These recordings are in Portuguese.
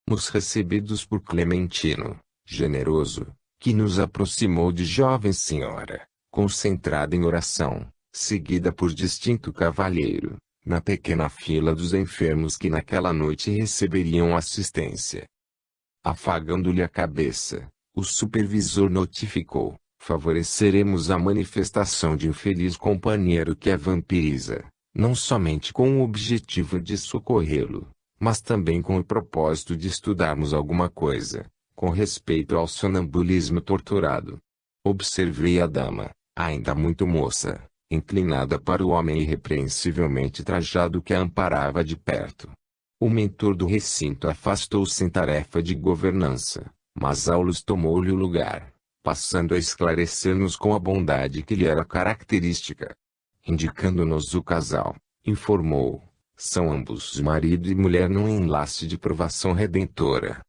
Fomos recebidos por Clementino, generoso, que nos aproximou de jovem senhora, concentrada em oração, seguida por distinto cavalheiro, na pequena fila dos enfermos que naquela noite receberiam assistência. Afagando-lhe a cabeça, o supervisor notificou: favoreceremos a manifestação de um feliz companheiro que é vampiriza, não somente com o objetivo de socorrê-lo, mas também com o propósito de estudarmos alguma coisa, com respeito ao sonambulismo torturado. Observei a dama, ainda muito moça, inclinada para o homem irrepreensivelmente trajado que a amparava de perto. O mentor do recinto afastou-se em tarefa de governança, mas Aulus tomou-lhe o lugar, passando a esclarecer-nos com a bondade que lhe era característica. Indicando-nos o casal, informou: são ambos marido e mulher num enlace de provação redentora.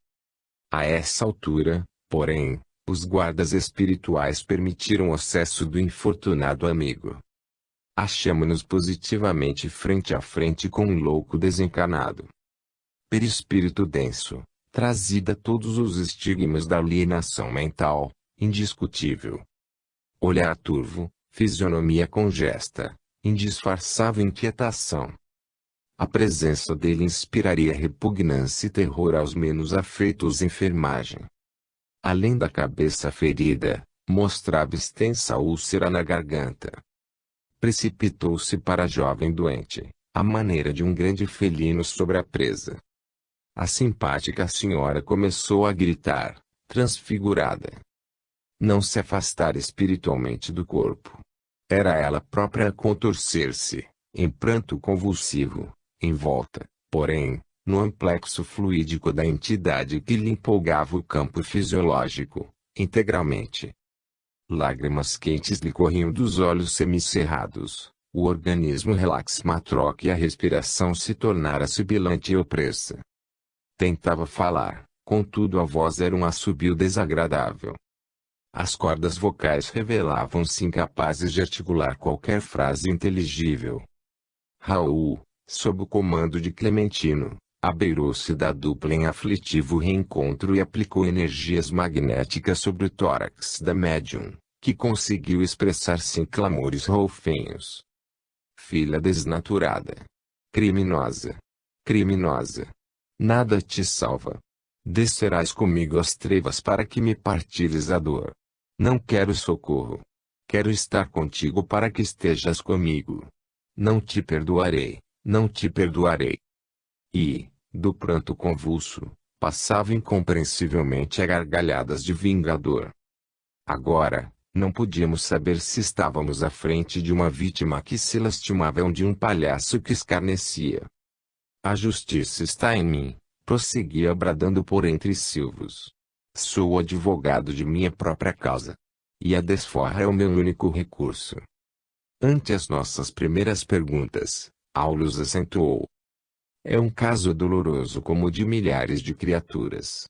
A essa altura, porém, os guardas espirituais permitiram o acesso do infortunado amigo. Achamo-nos positivamente frente a frente com um louco desencarnado. Perispírito denso, trazida todos os estigmas da alienação mental, indiscutível. Olhar turvo, fisionomia congesta, indisfarçável inquietação. A presença dele inspiraria repugnância e terror aos menos afeitos enfermagem. Além da cabeça ferida, mostrava extensa úlcera na garganta. Precipitou-se para a jovem doente, à maneira de um grande felino sobre a presa. A simpática senhora começou a gritar, transfigurada. Não se afastara espiritualmente do corpo. Era ela própria a contorcer-se, em pranto convulsivo, envolta, porém, no amplexo fluídico da entidade que lhe empolgava o campo fisiológico, integralmente. Lágrimas quentes lhe corriam dos olhos semicerrados, o organismo relaxmatroque e a respiração se tornara sibilante e opressa. Tentava falar, contudo a voz era um assobio desagradável. As cordas vocais revelavam-se incapazes de articular qualquer frase inteligível. Raul, sob o comando de Clementino, abeirou-se da dupla em aflitivo reencontro e aplicou energias magnéticas sobre o tórax da médium, que conseguiu expressar-se em clamores roufenhos. Filha desnaturada. Criminosa. Criminosa. Nada te salva. Descerás comigo às trevas para que me partilhes a dor. Não quero socorro. Quero estar contigo para que estejas comigo. Não te perdoarei, não te perdoarei. E, do pranto convulso, passava incompreensivelmente a gargalhadas de vingador. Agora, não podíamos saber se estávamos à frente de uma vítima que se lastimava ou de um palhaço que escarnecia. A justiça está em mim, prosseguia bradando por entre silvos. Sou o advogado de minha própria causa. E a desforra é o meu único recurso. Ante as nossas primeiras perguntas, Aulus acentuou. É um caso doloroso como o de milhares de criaturas.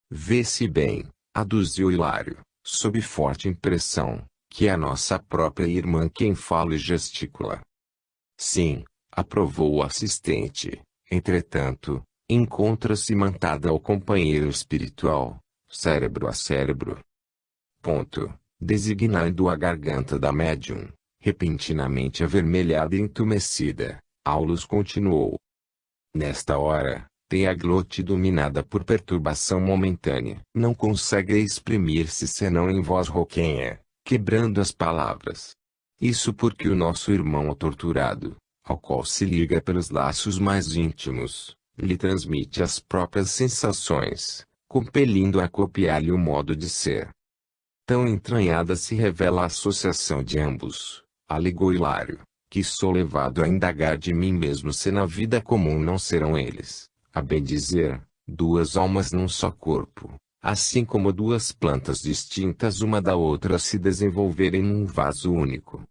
Vê-se bem, aduziu Hilário, sob forte impressão, que é a nossa própria irmã quem fala e gesticula. Sim, aprovou o assistente, entretanto, encontra-se mantada ao companheiro espiritual, cérebro a cérebro. Designando a garganta da médium, repentinamente avermelhada e entumecida, Aulus continuou. Nesta hora, tem a glote dominada por perturbação momentânea. Não consegue exprimir-se senão em voz rouquenha, quebrando as palavras. Isso porque o nosso irmão torturado, ao qual se liga pelos laços mais íntimos, lhe transmite as próprias sensações, compelindo a copiar-lhe o modo de ser. Tão entranhada se revela a associação de ambos, alegou Hilário, que sou levado a indagar de mim mesmo se na vida comum não serão eles, a bem dizer, duas almas num só corpo, assim como duas plantas distintas uma da outra se desenvolverem num vaso único.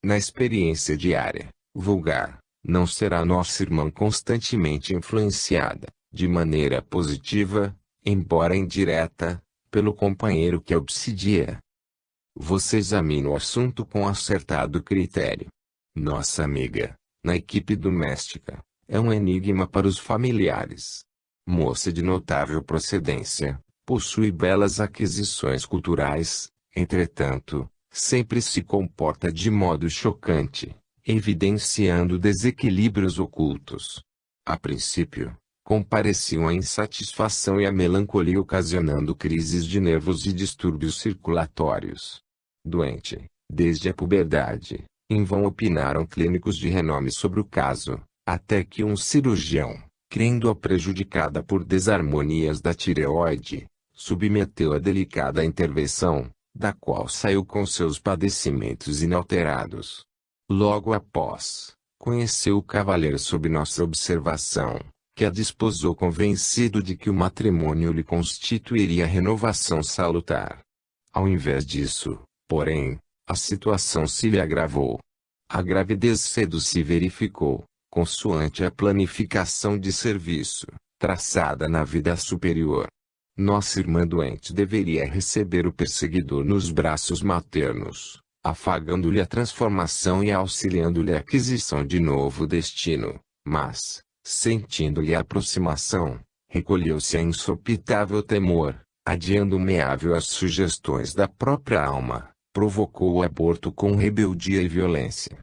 Na experiência diária, vulgar, não será nossa irmã constantemente influenciada, de maneira positiva, embora indireta, pelo companheiro que a obsidia. Você examina o assunto com acertado critério. Nossa amiga, na equipe doméstica, é um enigma para os familiares. moça de notável procedência, possui belas aquisições culturais, entretanto, sempre se comporta de modo chocante, evidenciando desequilíbrios ocultos. A princípio, compareciam a insatisfação e a melancolia ocasionando crises de nervos e distúrbios circulatórios. Doente, desde a puberdade, em vão opinaram clínicos de renome sobre o caso, até que um cirurgião, crendo-a prejudicada por desarmonias da tireoide, submeteu a delicada intervenção, da qual saiu com seus padecimentos inalterados. Logo após, conheceu o cavalheiro sob nossa observação, que a desposou convencido de que o matrimônio lhe constituiria renovação salutar. Ao invés disso, porém, a situação se lhe agravou. A gravidez cedo se verificou, consoante a planificação de serviço, traçada na vida superior. Nossa irmã doente deveria receber o perseguidor nos braços maternos, afagando-lhe a transformação e auxiliando-lhe a aquisição de novo destino, mas, sentindo-lhe a aproximação, recolheu-se a insopitável temor, adiando meável as sugestões da própria alma, provocou o aborto com rebeldia e violência.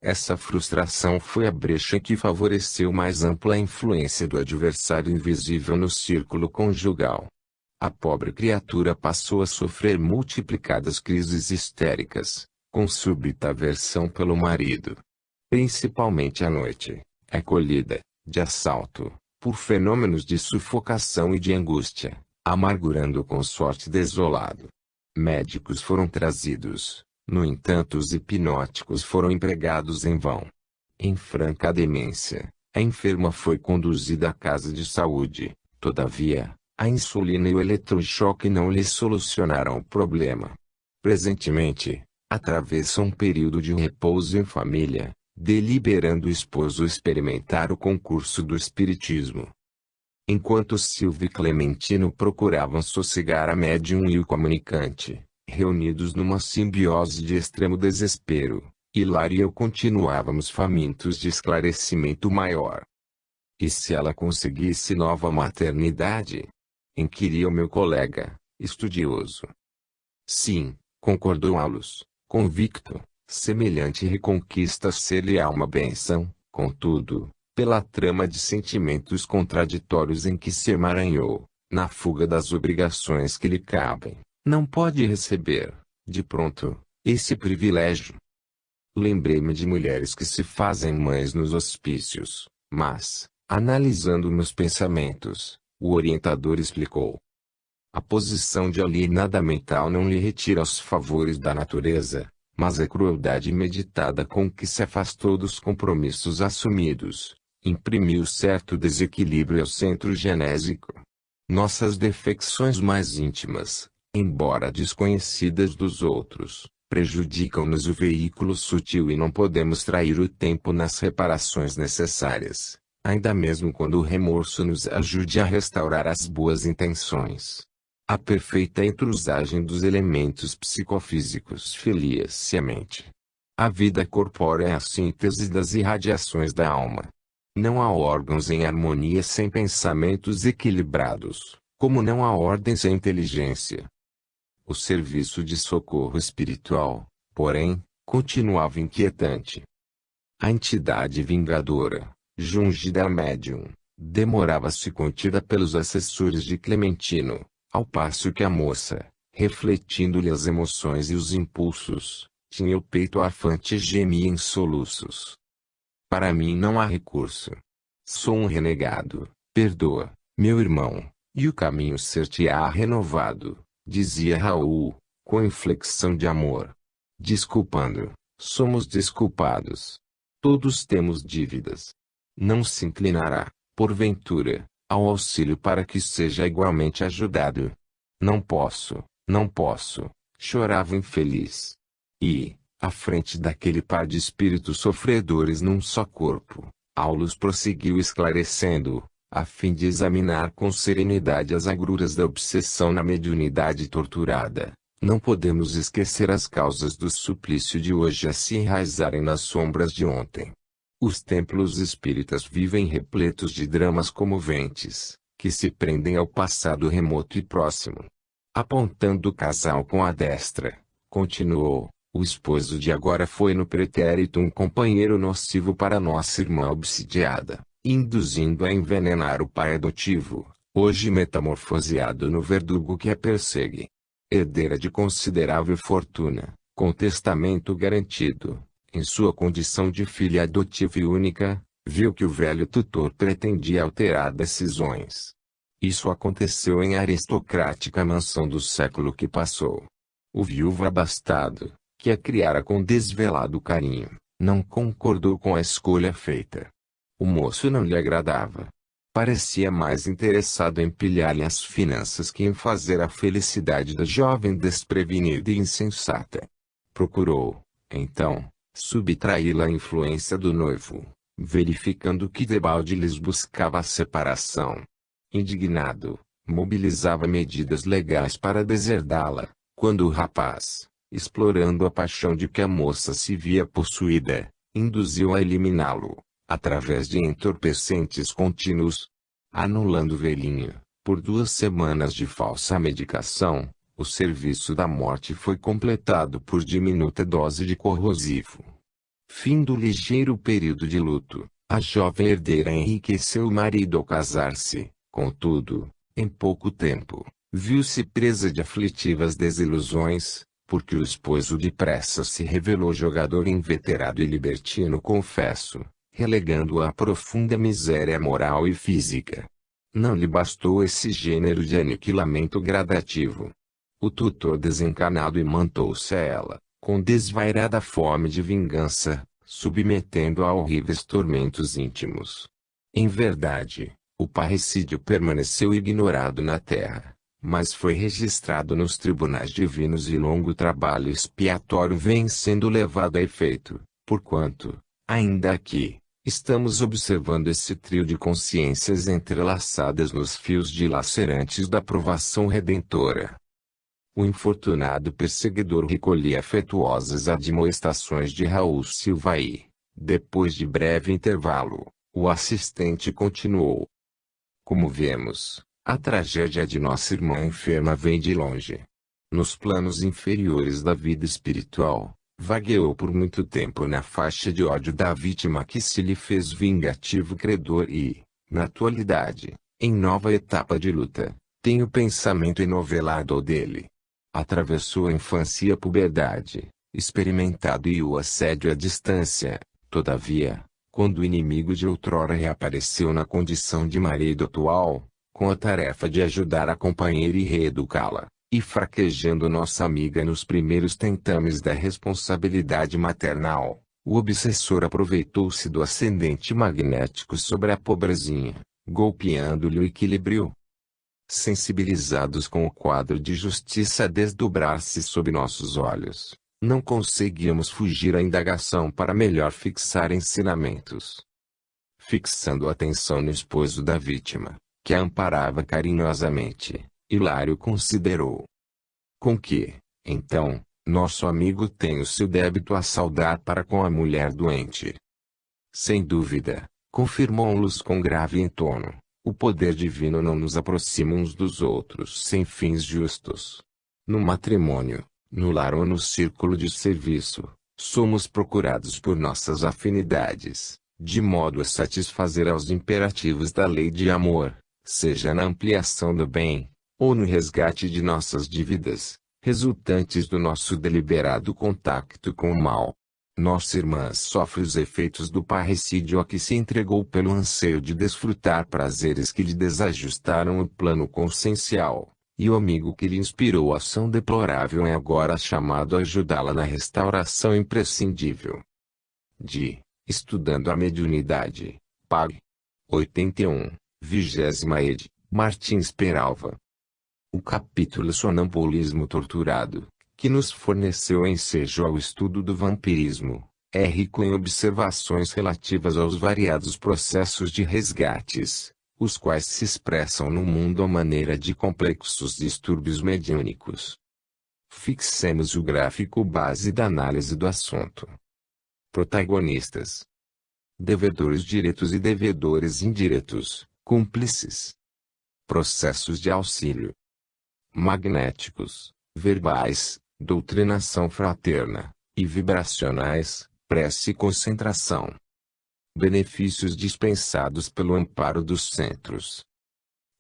Essa frustração foi a brecha que favoreceu mais ampla influência do adversário invisível no círculo conjugal. A pobre criatura passou a sofrer multiplicadas crises histéricas, com súbita aversão pelo marido. Principalmente à noite, é colhida, de assalto, por fenômenos de sufocação e de angústia, amargurando o consorte desolado. Médicos foram trazidos, no entanto os hipnóticos foram empregados em vão. Em franca demência, a enferma foi conduzida à casa de saúde, todavia, a insulina e o eletrochoque não lhe solucionaram o problema. Presentemente, atravessa um período de repouso em família, deliberando o esposo experimentar o concurso do espiritismo. Enquanto Silvio e Clementino procuravam sossegar a médium e o comunicante, reunidos numa simbiose de extremo desespero, Hilário e eu continuávamos famintos de esclarecimento maior. E se ela conseguisse nova maternidade? Inquiria o meu colega, estudioso. Sim, concordou Aulus, convicto, semelhante reconquista ser-lhe-á uma bênção, contudo, pela trama de sentimentos contraditórios em que se emaranhou, na fuga das obrigações que lhe cabem, não pode receber, de pronto, esse privilégio. Lembrei-me de mulheres que se fazem mães nos hospícios, mas, analisando meus pensamentos, o orientador explicou. A posição de alienada mental não lhe retira os favores da natureza, mas a crueldade meditada com que se afastou dos compromissos assumidos, imprimiu certo desequilíbrio ao centro genésico. Nossas defecções mais íntimas, embora desconhecidas dos outros, prejudicam-nos o veículo sutil e não podemos trair o tempo nas reparações necessárias, ainda mesmo quando o remorso nos ajude a restaurar as boas intenções. A perfeita entrusagem dos elementos psicofísicos filia-se à mente. A vida corpórea é a síntese das irradiações da alma. Não há órgãos em harmonia sem pensamentos equilibrados, como não há ordem sem inteligência. O serviço de socorro espiritual, porém, continuava inquietante. A entidade vingadora, jungida a médium, demorava-se contida pelos assessores de Clementino, ao passo que a moça, refletindo-lhe as emoções e os impulsos, tinha o peito arfante e gemia em soluços. Para mim não há recurso. Sou um renegado, perdoa, meu irmão, e o caminho ser-te-á renovado, dizia Raul, com inflexão de amor. Desculpando, somos desculpados. Todos temos dívidas. Não se inclinará, porventura, ao auxílio para que seja igualmente ajudado. Não posso, chorava infeliz. E, à frente daquele par de espíritos sofredores num só corpo, Aulus prosseguiu esclarecendo, a fim de examinar com serenidade as agruras da obsessão na mediunidade torturada. Não podemos esquecer as causas do suplício de hoje a se enraizarem nas sombras de ontem. Os templos espíritas vivem repletos de dramas comoventes, que se prendem ao passado remoto e próximo. Apontando o casal com a destra, continuou: o esposo de agora foi no pretérito um companheiro nocivo para nossa irmã obsidiada, induzindo a envenenar o pai adotivo, hoje metamorfoseado no verdugo que a persegue. Herdeira de considerável fortuna, com testamento garantido, em sua condição de filha adotiva e única, viu que o velho tutor pretendia alterar decisões. Isso aconteceu em aristocrática mansão do século que passou. O viúvo abastado, que a criara com desvelado carinho, não concordou com a escolha feita. O moço não lhe agradava. Parecia mais interessado em pilhar-lhe as finanças que em fazer a felicidade da jovem desprevenida e insensata. Procurou, então, subtraí-la à influência do noivo, verificando que debalde lhes buscava a separação. Indignado, mobilizava medidas legais para deserdá-la, quando o rapaz, explorando a paixão de que a moça se via possuída, induziu a eliminá-lo, através de entorpecentes contínuos. Anulando o velhinho, por 2 semanas de falsa medicação, o serviço da morte foi completado por diminuta dose de corrosivo. Fim do ligeiro período de luto, a jovem herdeira enriqueceu o marido ao casar-se, contudo, em pouco tempo, viu-se presa de aflitivas desilusões, porque o esposo depressa se revelou jogador inveterado e libertino confesso, relegando-a à profunda miséria moral e física. Não lhe bastou esse gênero de aniquilamento gradativo. O tutor desencanado imantou-se a ela, com desvairada fome de vingança, submetendo-a a horríveis tormentos íntimos. Em verdade, o parricídio permaneceu ignorado na terra, mas foi registrado nos tribunais divinos e longo trabalho expiatório vem sendo levado a efeito, porquanto, ainda aqui, estamos observando esse trio de consciências entrelaçadas nos fios dilacerantes da provação redentora. O infortunado perseguidor recolhia afetuosas admoestações de Raul Silva e, depois de breve intervalo, o assistente continuou. Como vemos, a tragédia de nossa irmã enferma vem de longe. Nos planos inferiores da vida espiritual, vagueou por muito tempo na faixa de ódio da vítima que se lhe fez vingativo credor e, na atualidade, em nova etapa de luta, tem o pensamento enovelado dele. Atravessou a infância e a puberdade, experimentado e o assédio à distância, todavia, quando o inimigo de outrora reapareceu na condição de marido atual, com a tarefa de ajudar a companheira e reeducá-la, e fraquejando nossa amiga nos primeiros tentames da responsabilidade maternal, o obsessor aproveitou-se do ascendente magnético sobre a pobrezinha, golpeando-lhe o equilíbrio. Sensibilizados com o quadro de justiça a desdobrar-se sob nossos olhos, não conseguíamos fugir à indagação para melhor fixar ensinamentos. Fixando a atenção no esposo da vítima, que a amparava carinhosamente, Hilário considerou: com que, então, nosso amigo tem o seu débito a saldar para com a mulher doente. Sem dúvida, confirmou Luz com grave entono, o poder divino não nos aproxima uns dos outros sem fins justos. No matrimônio, no lar ou no círculo de serviço, somos procurados por nossas afinidades, de modo a satisfazer aos imperativos da lei de amor, seja na ampliação do bem, ou no resgate de nossas dívidas, resultantes do nosso deliberado contacto com o mal. Nossa irmã sofre os efeitos do parricídio a que se entregou pelo anseio de desfrutar prazeres que lhe desajustaram o plano consciencial, e o amigo que lhe inspirou a ação deplorável é agora chamado a ajudá-la na restauração imprescindível. Estudando a Mediunidade, Pag. 81, 20ª ed., Martins Peralva. O capítulo Sonambulismo Torturado, que nos forneceu ensejo ao estudo do vampirismo, é rico em observações relativas aos variados processos de resgates, os quais se expressam no mundo à maneira de complexos distúrbios mediúnicos. Fixemos o gráfico base da análise do assunto. Protagonistas: devedores diretos e devedores indiretos, cúmplices. processos de auxílio magnéticos, verbais, doutrinação fraterna, e vibracionais, prece e concentração. Benefícios dispensados pelo amparo dos centros.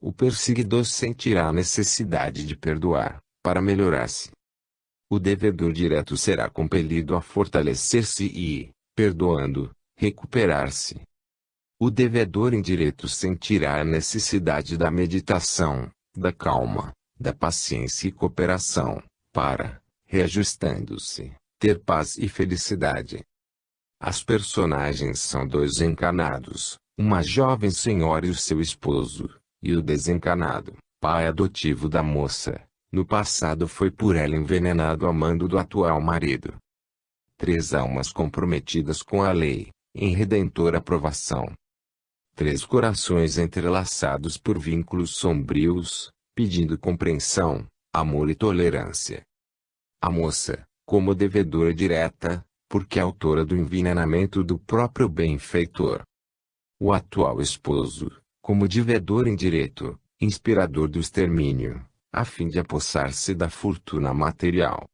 O perseguidor sentirá a necessidade de perdoar, para melhorar-se. O devedor direto será compelido a fortalecer-se e, perdoando, recuperar-se. O devedor indireto sentirá a necessidade da meditação, da calma, da paciência e cooperação, para, reajustando-se, ter paz e felicidade. As personagens são dois encarnados, uma jovem senhora e o seu esposo, e o desencarnado, pai adotivo da moça, no passado foi por ela envenenado a mando do atual marido. Três almas comprometidas com a lei, em redentora aprovação. Três corações entrelaçados por vínculos sombrios, pedindo compreensão, amor e tolerância. A moça, como devedora direta, porque é autora do envenenamento do próprio benfeitor. O atual esposo, como devedor indireto, inspirador do extermínio, a fim de apossar-se da fortuna material.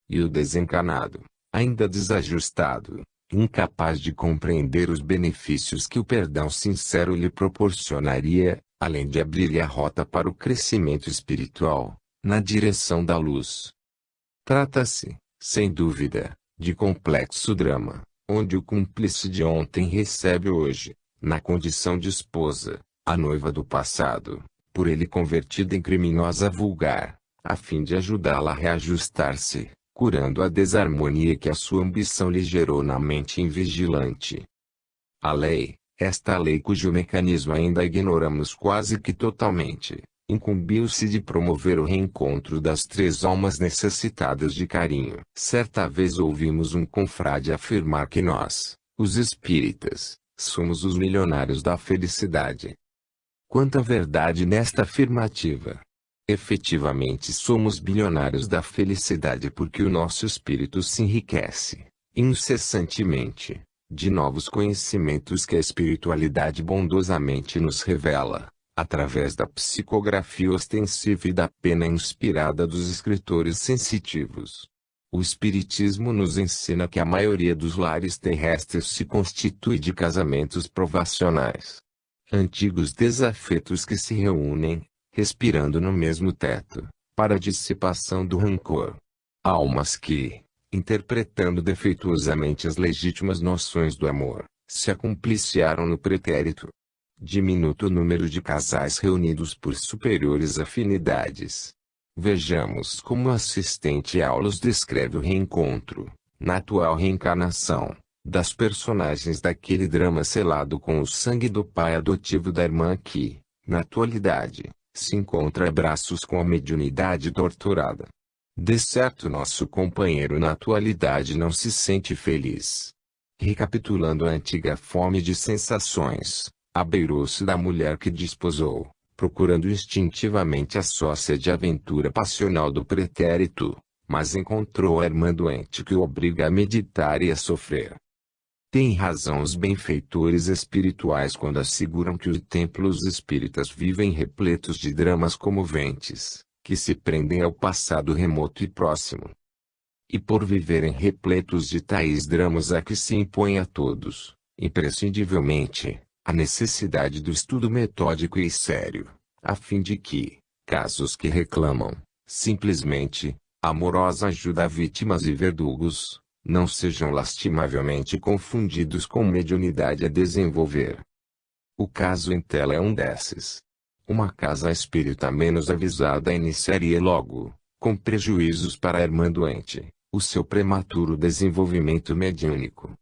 E o desencarnado, ainda desajustado, incapaz de compreender os benefícios que o perdão sincero lhe proporcionaria, além de abrir-lhe a rota para o crescimento espiritual, na direção da luz. Trata-se, sem dúvida, de complexo drama, onde o cúmplice de ontem recebe hoje, na condição de esposa, a noiva do passado, por ele convertida em criminosa vulgar, a fim de ajudá-la a reajustar-se, curando a desarmonia que a sua ambição lhe gerou na mente invigilante. A lei, esta lei cujo mecanismo ainda ignoramos quase que totalmente, incumbiu-se de promover o reencontro das três almas necessitadas de carinho. Certa vez ouvimos um confrade afirmar que nós, os espíritas, somos os milionários da felicidade. Quanta verdade nesta afirmativa! Efetivamente somos bilionários da felicidade porque o nosso espírito se enriquece, incessantemente, de novos conhecimentos que a espiritualidade bondosamente nos revela, através da psicografia ostensiva e da pena inspirada dos escritores sensitivos. O Espiritismo nos ensina que a maioria dos lares terrestres se constitui de casamentos provacionais. Antigos desafetos que se reúnem, respirando no mesmo teto, para a dissipação do rancor. Almas que, interpretando defeituosamente as legítimas noções do amor, se acompliciaram no pretérito. Diminuto número de casais reunidos por superiores afinidades. Vejamos como o assistente Aulus descreve o reencontro, na atual reencarnação, das personagens daquele drama selado com o sangue do pai adotivo da irmã que, na atualidade, se encontra a braços com a mediunidade torturada. De certo nosso companheiro na atualidade não se sente feliz. Recapitulando a antiga fome de sensações, abeirou-se da mulher que desposou, procurando instintivamente a sócia de aventura passional do pretérito, mas encontrou a irmã doente que o obriga a meditar e a sofrer. Tem razão os benfeitores espirituais quando asseguram que os templos espíritas vivem repletos de dramas comoventes, que se prendem ao passado remoto e próximo. E por viverem repletos de tais dramas é que se impõe a todos, imprescindivelmente, a necessidade do estudo metódico e sério, a fim de que, casos que reclamam, simplesmente, amorosa ajuda a vítimas e verdugos, não sejam lastimavelmente confundidos com mediunidade a desenvolver. O caso em tela é um desses. Uma casa espírita menos avisada iniciaria logo, com prejuízos para a irmã doente, o seu prematuro desenvolvimento mediúnico.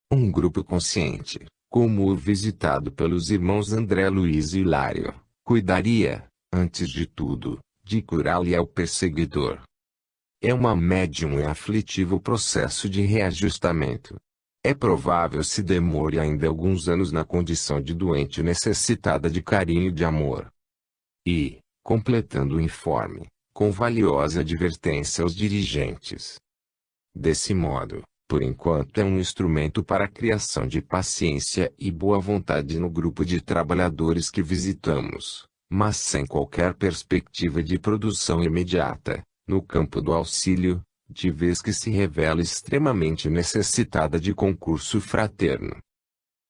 Um grupo consciente, como o visitado pelos irmãos André Luiz e Hilário, cuidaria, antes de tudo, de curá-lo ao perseguidor. É uma médium e aflitivo processo de reajustamento. É provável se demore ainda alguns anos na condição de doente necessitada de carinho e de amor. E, completando o informe, com valiosa advertência aos dirigentes. Desse modo, por enquanto é um instrumento para a criação de paciência e boa vontade no grupo de trabalhadores que visitamos, mas sem qualquer perspectiva de produção imediata, no campo do auxílio, de vez que se revela extremamente necessitada de concurso fraterno.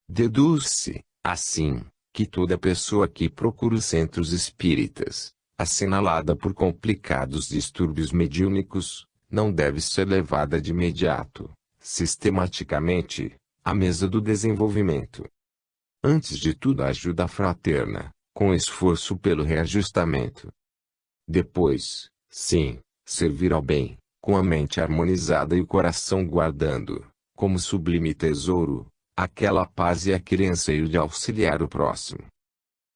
Deduz-se, assim, que toda pessoa que procura os centros espíritas, assinalada por complicados distúrbios mediúnicos, não deve ser levada de imediato, sistematicamente, à mesa do desenvolvimento. Antes de tudo a ajuda fraterna, com esforço pelo reajustamento. Depois, sim, servir ao bem, com a mente harmonizada e o coração guardando, como sublime tesouro, aquela paz e aquele anseio de auxiliar o próximo.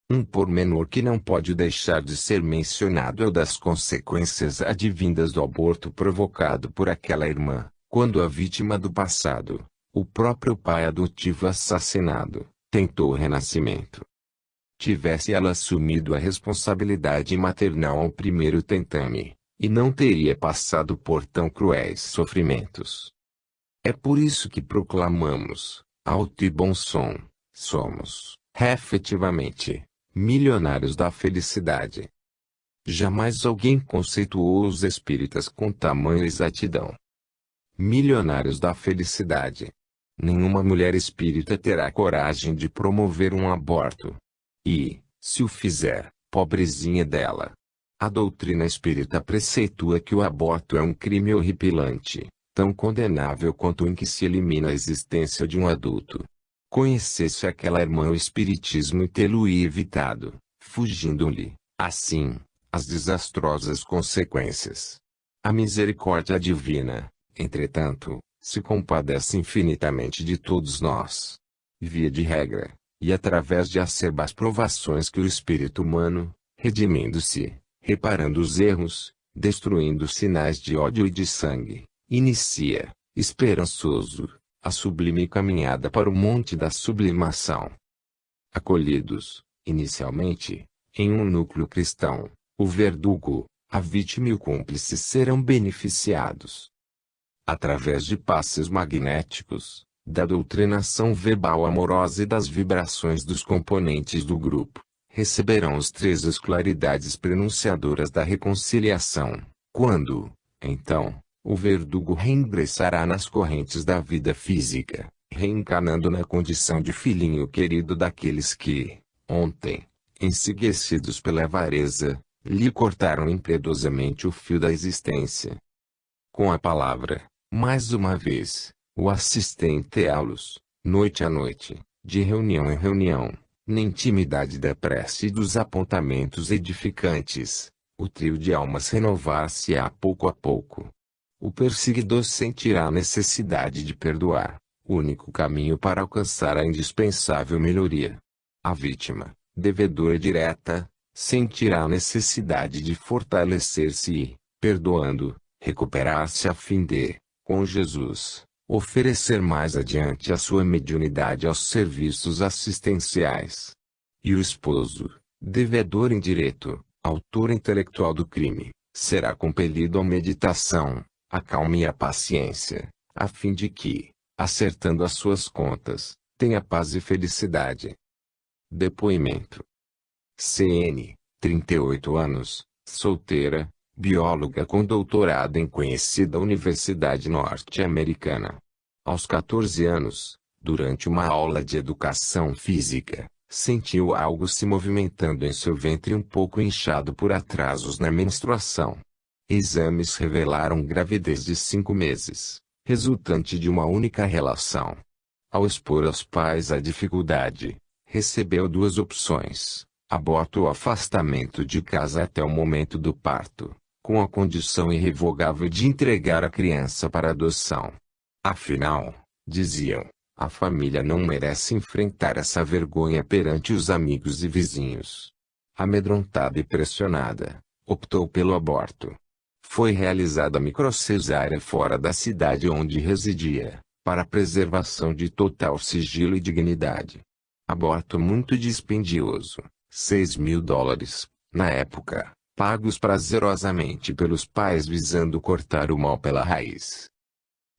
Um pormenor que não pode deixar de ser mencionado é o das consequências advindas do aborto provocado por aquela irmã, quando a vítima do passado, o próprio pai adotivo assassinado, tentou o renascimento. Tivesse ela assumido a responsabilidade maternal ao primeiro tentame, e não teria passado por tão cruéis sofrimentos. É por isso que proclamamos, alto e bom som, somos, efetivamente, milionários da felicidade. Jamais alguém conceituou os espíritas com tamanha exatidão. Milionários da felicidade. Nenhuma mulher espírita terá coragem de promover um aborto. E, se o fizer, pobrezinha dela. A doutrina espírita preceitua que o aborto é um crime horripilante, tão condenável quanto o em que se elimina a existência de um adulto. Conhecesse aquela irmã o espiritismo e tê-lo-ia evitado, fugindo-lhe, assim, as desastrosas consequências. A misericórdia divina, entretanto, se compadece infinitamente de todos nós. Via de regra, e através de acerbas provações que o espírito humano, redimindo-se, reparando os erros, destruindo os sinais de ódio e de sangue, inicia, esperançoso, a sublime caminhada para o monte da sublimação. Acolhidos, inicialmente, em um núcleo cristão, o verdugo, a vítima e o cúmplice serão beneficiados. Através de passes magnéticos, da doutrinação verbal amorosa e das vibrações dos componentes do grupo, receberão os 13 claridades prenunciadoras da reconciliação, quando, então, o verdugo reingressará nas correntes da vida física, reencarnando na condição de filhinho querido daqueles que, ontem, enseguecidos pela avareza, lhe cortaram impiedosamente o fio da existência. Com a palavra, mais uma vez, o assistente Aulus, noite a noite, de reunião em reunião, na intimidade da prece e dos apontamentos edificantes, o trio de almas renovar-se-á pouco a pouco. O perseguidor sentirá a necessidade de perdoar, único caminho para alcançar a indispensável melhoria. A vítima, devedora direta, sentirá a necessidade de fortalecer-se e, perdoando, recuperar-se a fim de, com Jesus, oferecer mais adiante a sua mediunidade aos serviços assistenciais. E o esposo, devedor indireto, autor intelectual do crime, será compelido à meditação, à calma e à paciência, a fim de que, acertando as suas contas, tenha paz e felicidade. Depoimento. CN, 38 anos, solteira, bióloga com doutorado em conhecida universidade norte-americana. Aos 14 anos, durante uma aula de educação física, sentiu algo se movimentando em seu ventre um pouco inchado por atrasos na menstruação. Exames revelaram gravidez de 5 meses, resultante de uma única relação. Ao expor aos pais a dificuldade, recebeu 2 opções: aborto ou afastamento de casa até o momento do parto, com a condição irrevogável de entregar a criança para adoção. Afinal, diziam, a família não merece enfrentar essa vergonha perante os amigos e vizinhos. Amedrontada e pressionada, optou pelo aborto. Foi realizada a microcesárea fora da cidade onde residia, para preservação de total sigilo e dignidade. Aborto muito dispendioso, $6.000, na época, pagos prazerosamente pelos pais visando cortar o mal pela raiz.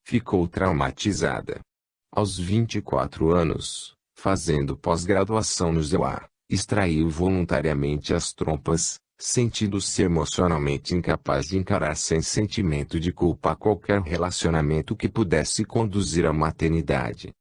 Ficou traumatizada. Aos 24 anos, fazendo pós-graduação no ZEUA, Extraiu voluntariamente as trompas, sentindo-se emocionalmente incapaz de encarar sem sentimento de culpa qualquer relacionamento que pudesse conduzir à maternidade.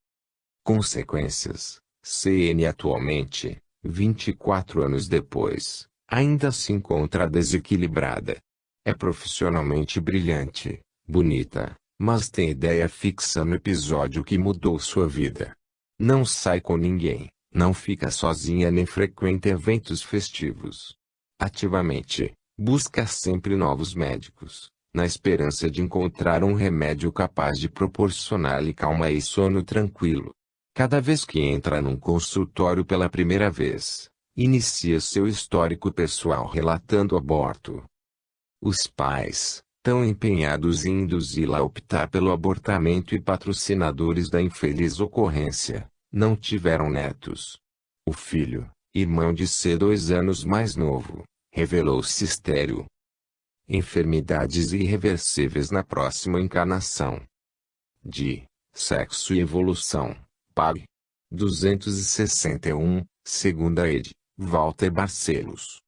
Consequências: CN atualmente, 24 anos depois, ainda se encontra desequilibrada. É profissionalmente brilhante, bonita, mas tem ideia fixa no episódio que mudou sua vida. Não sai com ninguém, não fica sozinha nem frequenta eventos festivos. Ativamente, busca sempre novos médicos, na esperança de encontrar um remédio capaz de proporcionar-lhe calma e sono tranquilo. Cada vez que entra num consultório pela primeira vez, inicia seu histórico pessoal relatando o aborto. Os pais, tão empenhados em induzi-la a optar pelo abortamento e patrocinadores da infeliz ocorrência, não tiveram netos. O filho, irmão de C 2 anos mais novo, revelou-se estéril. Enfermidades irreversíveis na próxima encarnação. De Sexo e Evolução, Pag. 261, segunda ed. Walter Barcelos.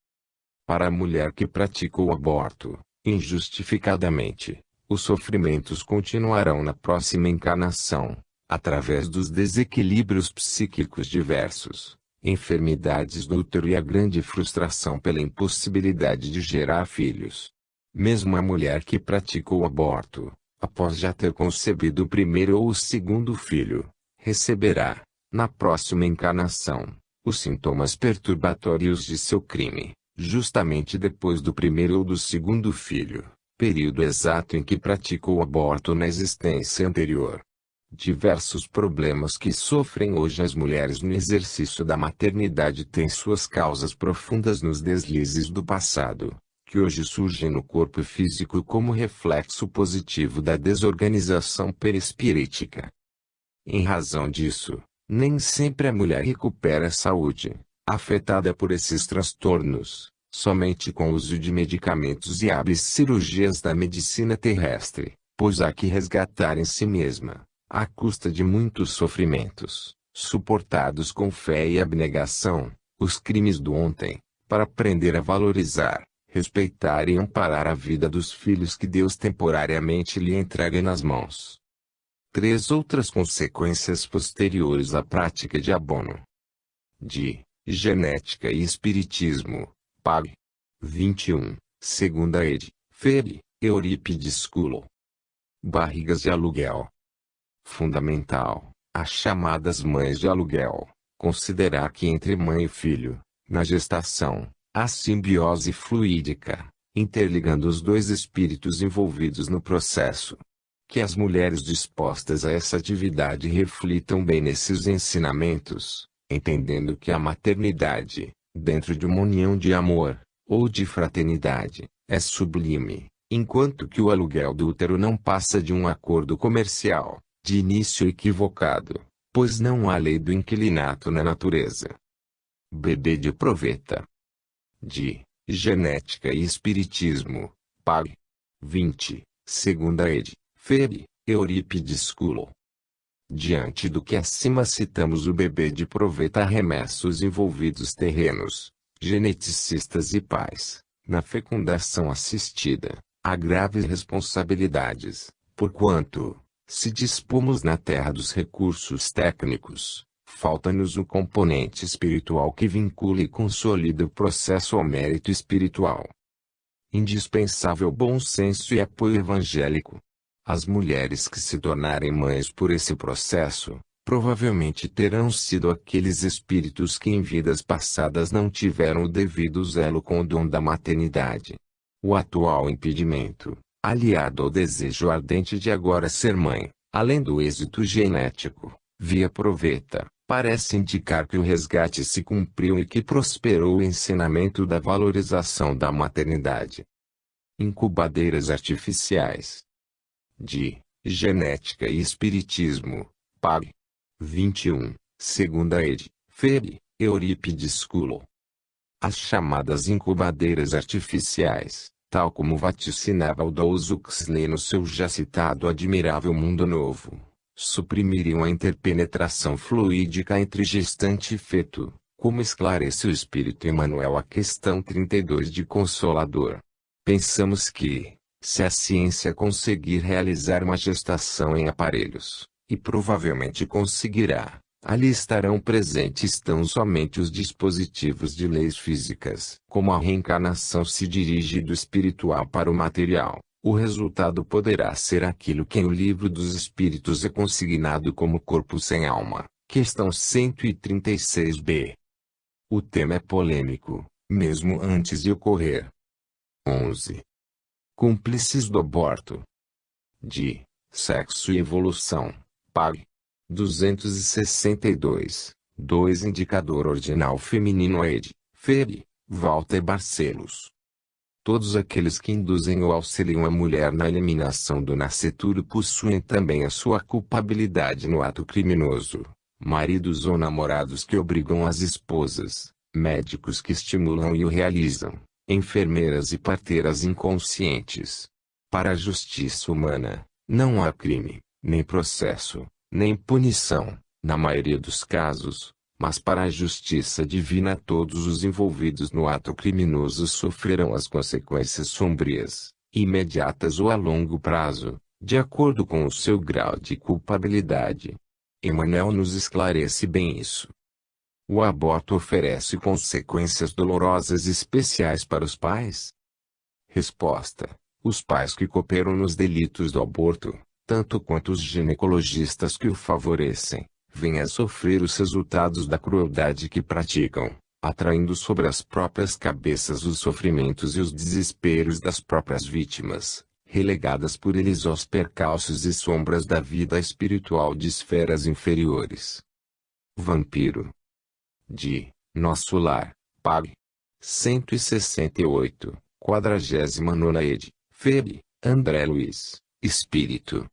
Para a mulher que pratica o aborto, injustificadamente, os sofrimentos continuarão na próxima encarnação, através dos desequilíbrios psíquicos diversos, enfermidades do útero e a grande frustração pela impossibilidade de gerar filhos. Mesmo a mulher que pratica o aborto, após já ter concebido o primeiro ou o segundo filho, receberá, na próxima encarnação, os sintomas perturbatórios de seu crime, justamente depois do primeiro ou do segundo filho, período exato em que praticou o aborto na existência anterior. Diversos problemas que sofrem hoje as mulheres no exercício da maternidade têm suas causas profundas nos deslizes do passado, que hoje surgem no corpo físico como reflexo positivo da desorganização perispirítica. Em razão disso, nem sempre a mulher recupera a saúde, afetada por esses transtornos, somente com o uso de medicamentos e hábeis cirurgias da medicina terrestre, pois há que resgatar em si mesma, à custa de muitos sofrimentos, suportados com fé e abnegação, os crimes do ontem, para aprender a valorizar, respeitar e amparar a vida dos filhos que Deus temporariamente lhe entrega nas mãos. 3 outras consequências posteriores à prática de abono. De Genética e Espiritismo, Pag. 21, segunda ed. Feb. Eurípides School. Barrigas de aluguel. Fundamental, as chamadas mães de aluguel, considerar que entre mãe e filho, na gestação, há simbiose fluídica, interligando os dois espíritos envolvidos no processo. Que as mulheres dispostas a essa atividade reflitam bem nesses ensinamentos, entendendo que a maternidade, dentro de uma união de amor, ou de fraternidade, é sublime, enquanto que o aluguel do útero não passa de um acordo comercial, de início equivocado, pois não há lei do inquilinato na natureza. Bebê de proveta. De Genética e Espiritismo, Pag. 20, segunda ed. Feb. Eurípides School. Diante do que acima citamos, o bebê de proveta arremessa os envolvidos terrenos, geneticistas e pais, na fecundação assistida, a graves responsabilidades, porquanto, se dispomos na terra dos recursos técnicos, falta-nos o componente espiritual que vincule e consolida o processo ao mérito espiritual. Indispensável bom senso e apoio evangélico. As mulheres que se tornarem mães por esse processo, provavelmente terão sido aqueles espíritos que em vidas passadas não tiveram o devido zelo com o dom da maternidade. O atual impedimento, aliado ao desejo ardente de agora ser mãe, além do êxito genético, via proveta, parece indicar que o resgate se cumpriu e que prosperou o ensinamento da valorização da maternidade. Incubadeiras artificiais. De Genética e Espiritismo, Pag. 21, segunda ed. Feb. Eurípides School. As chamadas incubadeiras artificiais, tal como vaticinava Aldous Huxley no seu já citado Admirável Mundo Novo, suprimiriam a interpenetração fluídica entre gestante e feto, Como esclarece o Espírito Emmanuel a questão 32 de Consolador? Pensamos que, se a ciência conseguir realizar uma gestação em aparelhos, e provavelmente conseguirá, ali estarão presentes tão somente os dispositivos de leis físicas. Como a reencarnação se dirige do espiritual para o material, o resultado poderá ser aquilo que em o Livro dos Espíritos é consignado como corpo sem alma, questão 136b. O tema é polêmico, mesmo antes de ocorrer. 11. Cúmplices do aborto. De Sexo e Evolução, pág. 262, 2 Indicador Ordinal Feminino ed. Feb. Walter Barcelos. Todos aqueles que induzem ou auxiliam a mulher na eliminação do nascituro possuem também a sua culpabilidade no ato criminoso. Maridos ou namorados que obrigam as esposas, médicos que estimulam e o realizam, enfermeiras e parteiras inconscientes. Para a justiça humana, não há crime, nem processo, nem punição, na maioria dos casos, mas para a justiça divina todos os envolvidos no ato criminoso sofrerão as consequências sombrias, imediatas ou a longo prazo, de acordo com o seu grau de culpabilidade. Emmanuel nos esclarece bem isso. O aborto oferece consequências dolorosas especiais para os pais? Resposta: os pais que cooperam nos delitos do aborto, tanto quanto os ginecologistas que o favorecem, vêm a sofrer os resultados da crueldade que praticam, atraindo sobre as próprias cabeças os sofrimentos e os desesperos das próprias vítimas, relegadas por eles aos percalços e sombras da vida espiritual de esferas inferiores. Vampiro. De Nosso Lar, pág. 168, 49ª ed. Feb. André Luiz, Espírito.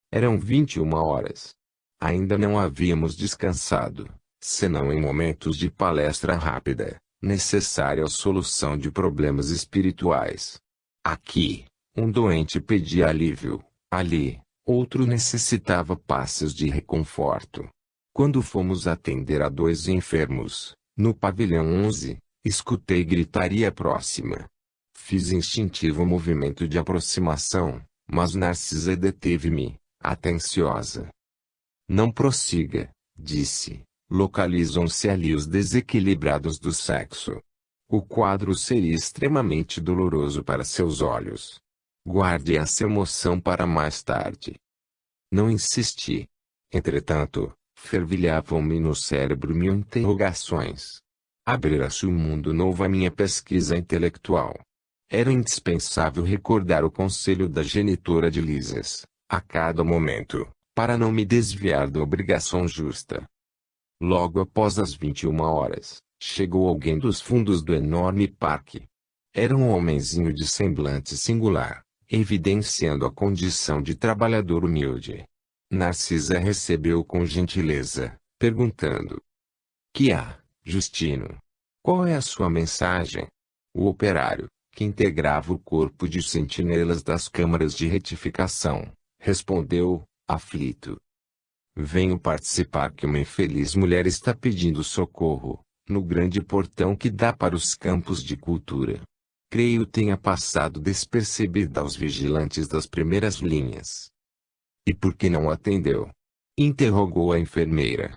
Eram 21 horas. Ainda não havíamos descansado, senão em momentos de palestra rápida, necessária à solução de problemas espirituais. Aqui, um doente pedia alívio, ali, outro necessitava passes de reconforto. Quando fomos atender a 2 enfermos, no pavilhão 11, escutei gritaria próxima. Fiz instintivo movimento de aproximação, mas Narcisa deteve-me, atenciosa. Não prossiga, disse. Localizam-se ali os desequilibrados do sexo. O quadro seria extremamente doloroso para seus olhos. Guarde essa emoção para mais tarde. Não insisti. Entretanto, fervilhavam-me no cérebro mil interrogações. Abrira-se um mundo novo à minha pesquisa intelectual. Era indispensável recordar o conselho da genitora de Lisas, a cada momento, para não me desviar da obrigação justa. Logo após as 21 horas, chegou alguém dos fundos do enorme parque. Era um homenzinho de semblante singular, evidenciando a condição de trabalhador humilde. Narcisa recebeu com gentileza, perguntando: que há, Justino? Qual é a sua mensagem? O operário, que integrava o corpo de sentinelas das câmaras de retificação, respondeu, aflito: venho participar que uma infeliz mulher está pedindo socorro, no grande portão que dá para os campos de cultura. Creio tenha passado despercebida aos vigilantes das primeiras linhas. E por que não atendeu? Interrogou a enfermeira.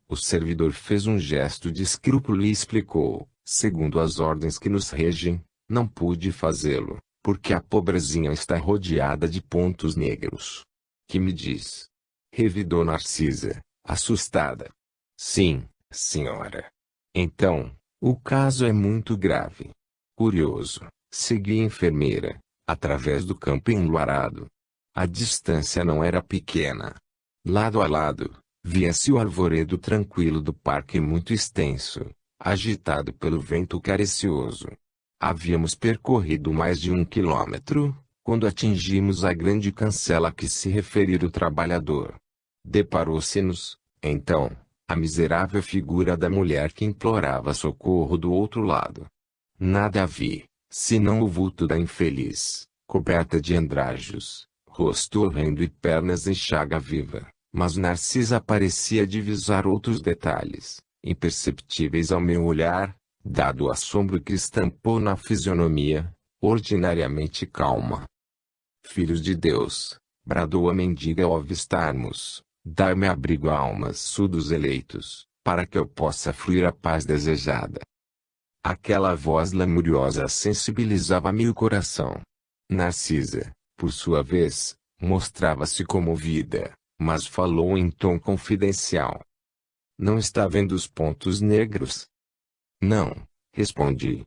O servidor fez um gesto de escrúpulo e explicou: segundo as ordens que nos regem, não pude fazê-lo, porque a pobrezinha está rodeada de pontos negros. Que me diz? Revidou Narcisa, assustada. Sim, senhora. Então, o caso é muito grave. Curioso, segui a enfermeira, através do campo enluarado. A distância não era pequena. Lado a lado, via-se o arvoredo tranquilo do parque muito extenso, agitado pelo vento carecioso. Havíamos percorrido mais de 1 quilômetro, quando atingimos a grande cancela a que se referira o trabalhador. Deparou-se-nos, então, a miserável figura da mulher que implorava socorro do outro lado. Nada vi, senão o vulto da infeliz, coberta de andrajos, rosto horrendo e pernas em chaga viva, mas Narcisa parecia divisar outros detalhes. imperceptíveis ao meu olhar, dado o assombro que estampou na fisionomia, ordinariamente calma. Filhos de Deus, bradou a mendiga ao avistarmos, dai-me abrigo a almas surdos eleitos, para que eu possa fruir a paz desejada. Aquela voz lamuriosa sensibilizava-me o coração. Narcisa, por sua vez, mostrava-se comovida, mas falou em tom confidencial. Não está vendo os pontos negros? Não, respondi.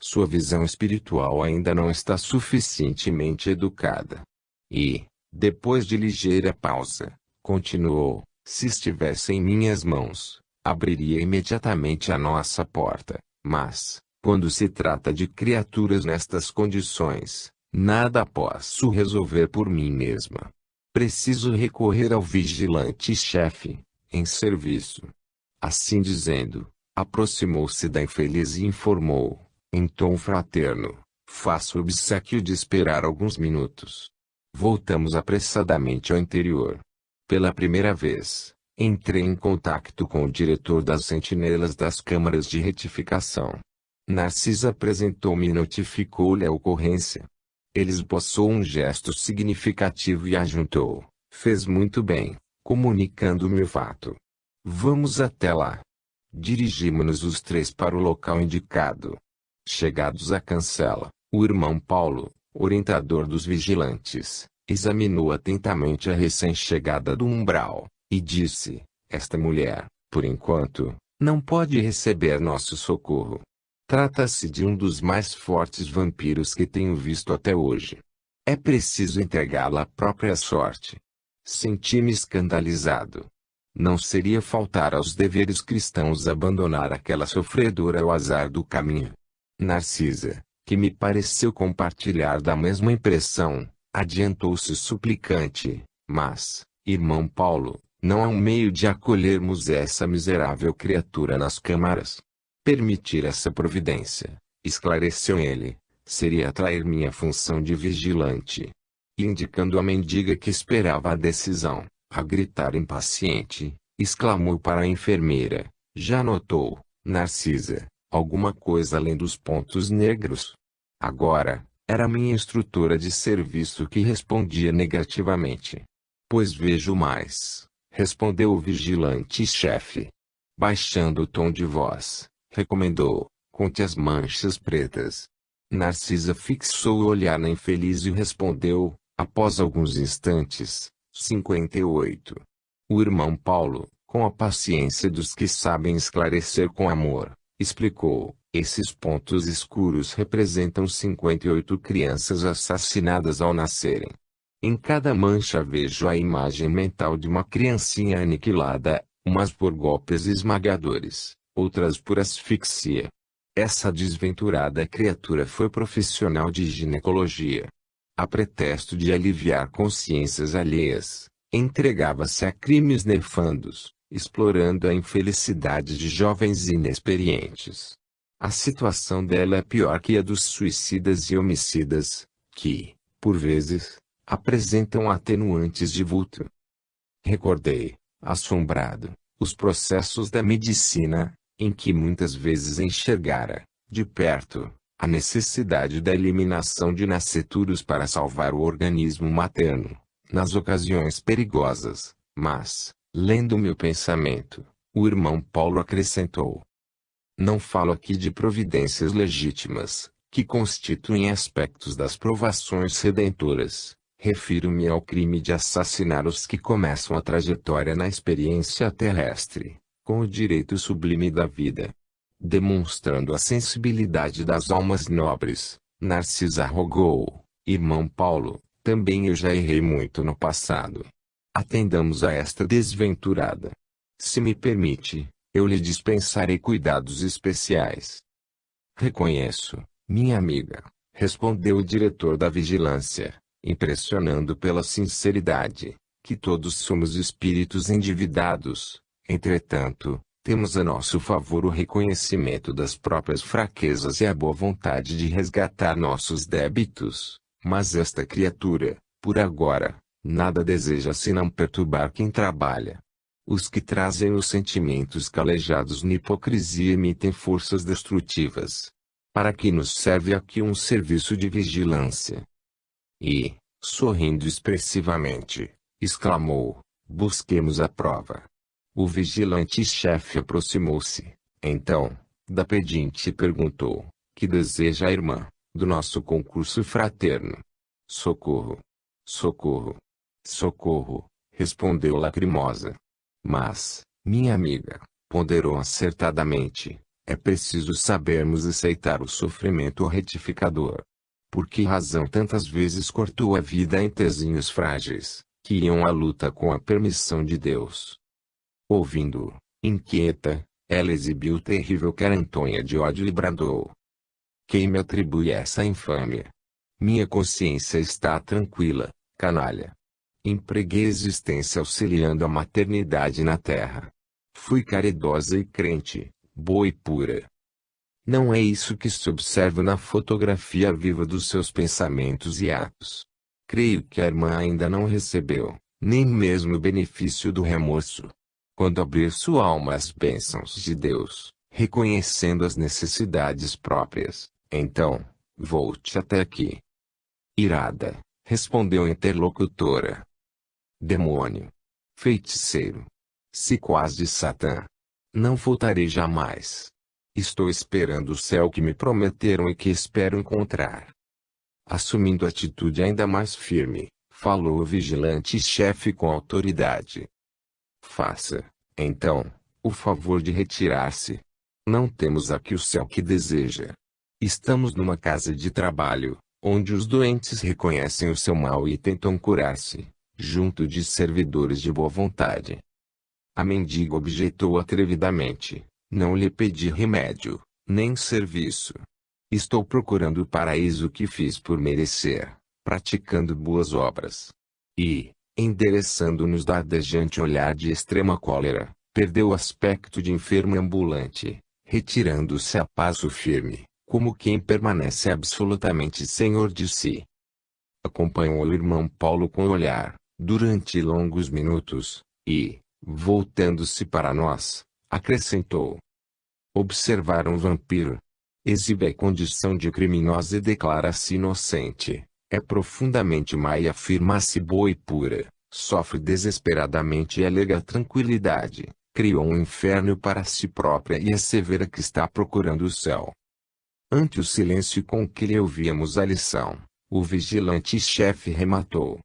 Sua visão espiritual ainda não está suficientemente educada. E, depois de ligeira pausa, continuou, se estivesse em minhas mãos, abriria imediatamente a nossa porta, mas, quando se trata de criaturas nestas condições, nada posso resolver por mim mesma. Preciso recorrer ao vigilante-chefe, em serviço. Assim dizendo, aproximou-se da infeliz e informou, em tom fraterno, faço o obséquio de esperar alguns minutos. Voltamos apressadamente ao interior. Pela primeira vez, entrei em contato com o diretor das sentinelas das câmaras de retificação. Narcisa apresentou-me e notificou-lhe a ocorrência. Ele esboçou um gesto significativo e ajuntou, fez muito bem, comunicando-me o fato. Vamos até lá. Dirigimos-nos os três para o local indicado. Chegados à cancela, o irmão Paulo, orientador dos vigilantes, examinou atentamente a recém-chegada do umbral, e disse, esta mulher, por enquanto, não pode receber nosso socorro. Trata-se de um dos mais fortes vampiros que tenho visto até hoje. É preciso entregá-la à própria sorte. Senti-me escandalizado. Não seria faltar aos deveres cristãos abandonar aquela sofredora ao azar do caminho. Narcisa, que me pareceu compartilhar da mesma impressão, adiantou-se suplicante, mas, irmão Paulo, não há um meio de acolhermos essa miserável criatura nas câmaras. Permitir essa providência, esclareceu ele, seria atrair minha função de vigilante. E indicando a mendiga que esperava a decisão, a gritar impaciente, exclamou para a enfermeira, já notou, Narcisa, alguma coisa além dos pontos negros? Agora, era minha instrutora de serviço que respondia negativamente. Pois vejo mais, respondeu o vigilante-chefe. Baixando o tom de voz, recomendou, conte as manchas pretas. Narcisa fixou o olhar na infeliz e respondeu, após alguns instantes, 58. O irmão Paulo, com a paciência dos que sabem esclarecer com amor, explicou, esses pontos escuros representam 58 crianças assassinadas ao nascerem. Em cada mancha vejo a imagem mental de uma criancinha aniquilada, umas por golpes esmagadores, outras por asfixia. Essa desventurada criatura foi profissional de ginecologia. A pretexto de aliviar consciências alheias, entregava-se a crimes nefandos, explorando a infelicidade de jovens inexperientes. A situação dela é pior que a dos suicidas e homicidas, que, por vezes, apresentam atenuantes de vulto. Recordei, assombrado, os processos da medicina, em que muitas vezes enxergara, de perto, a necessidade da eliminação de nasceturos para salvar o organismo materno, nas ocasiões perigosas, mas, lendo meu pensamento, o irmão Paulo acrescentou. Não falo aqui de providências legítimas, que constituem aspectos das provações redentoras. Refiro-me ao crime de assassinar os que começam a trajetória na experiência terrestre, com o direito sublime da vida. Demonstrando a sensibilidade das almas nobres, Narcisa rogou, irmão Paulo, também eu já errei muito no passado. Atendamos a esta desventurada. Se me permite, eu lhe dispensarei cuidados especiais. Reconheço, minha amiga, respondeu o diretor da vigilância, impressionando pela sinceridade, que todos somos espíritos endividados. Entretanto, temos a nosso favor o reconhecimento das próprias fraquezas e a boa vontade de resgatar nossos débitos, mas esta criatura, por agora, nada deseja senão perturbar quem trabalha. Os que trazem os sentimentos calejados na hipocrisia emitem forças destrutivas. Para que nos serve aqui um serviço de vigilância? E, sorrindo expressivamente, exclamou: busquemos a prova. O vigilante-chefe aproximou-se, então, da pedinte e perguntou: que deseja a irmã, do nosso concurso fraterno? Socorro! Socorro! Socorro! Respondeu lacrimosa. Mas, minha amiga, ponderou acertadamente, é preciso sabermos aceitar o sofrimento retificador. Por que razão tantas vezes cortou a vida a entezinhos frágeis, que iam à luta com a permissão de Deus? Ouvindo, inquieta, ela exibiu terrível carantonha de ódio e bradou: quem me atribui essa infâmia? Minha consciência está tranquila, canalha. Empreguei a existência auxiliando a maternidade na terra. Fui caridosa e crente, boa e pura. Não é isso que se observa na fotografia viva dos seus pensamentos e atos. Creio que a irmã ainda não recebeu, nem mesmo o benefício do remorso. Quando abrir sua alma às bênçãos de Deus, reconhecendo as necessidades próprias, então, volte até aqui. Irada, respondeu a interlocutora. Demônio! Feiticeiro! Sequaz de Satã! Não voltarei jamais. Estou esperando o céu que me prometeram e que espero encontrar. Assumindo atitude ainda mais firme, falou o vigilante-chefe com autoridade. Faça, então, o favor de retirar-se. Não temos aqui o céu que deseja. Estamos numa casa de trabalho, onde os doentes reconhecem o seu mal e tentam curar-se, junto de servidores de boa vontade. A mendiga objetou atrevidamente: não lhe pedi remédio, nem serviço. Estou procurando o paraíso que fiz por merecer, praticando boas obras. E, endereçando-nos dardejante olhar de extrema cólera, perdeu o aspecto de enfermo ambulante, retirando-se a passo firme, como quem permanece absolutamente senhor de si. Acompanhou o irmão Paulo com o olhar, durante longos minutos, e, voltando-se para nós, acrescentou: observaram o vampiro. Exibe a condição de criminosa e declara-se inocente. É profundamente má e afirma-se boa e pura. Sofre desesperadamente e alega tranquilidade. Criou um inferno para si própria e assevera que está procurando o céu. Ante o silêncio com que lhe ouvíamos a lição, o vigilante-chefe rematou: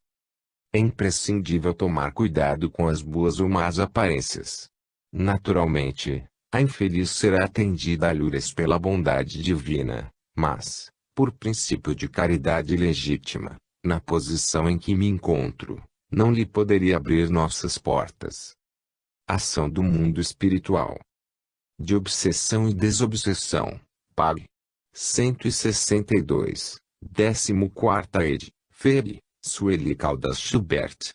é imprescindível tomar cuidado com as boas ou más aparências. Naturalmente, a infeliz será atendida a alhuras pela bondade divina, mas, por princípio de caridade legítima, na posição em que me encontro, não lhe poderia abrir nossas portas. Ação do mundo espiritual. De obsessão e desobsessão, Pag. 162, 14ª ed. Feb. Sueli Caldas Schubert.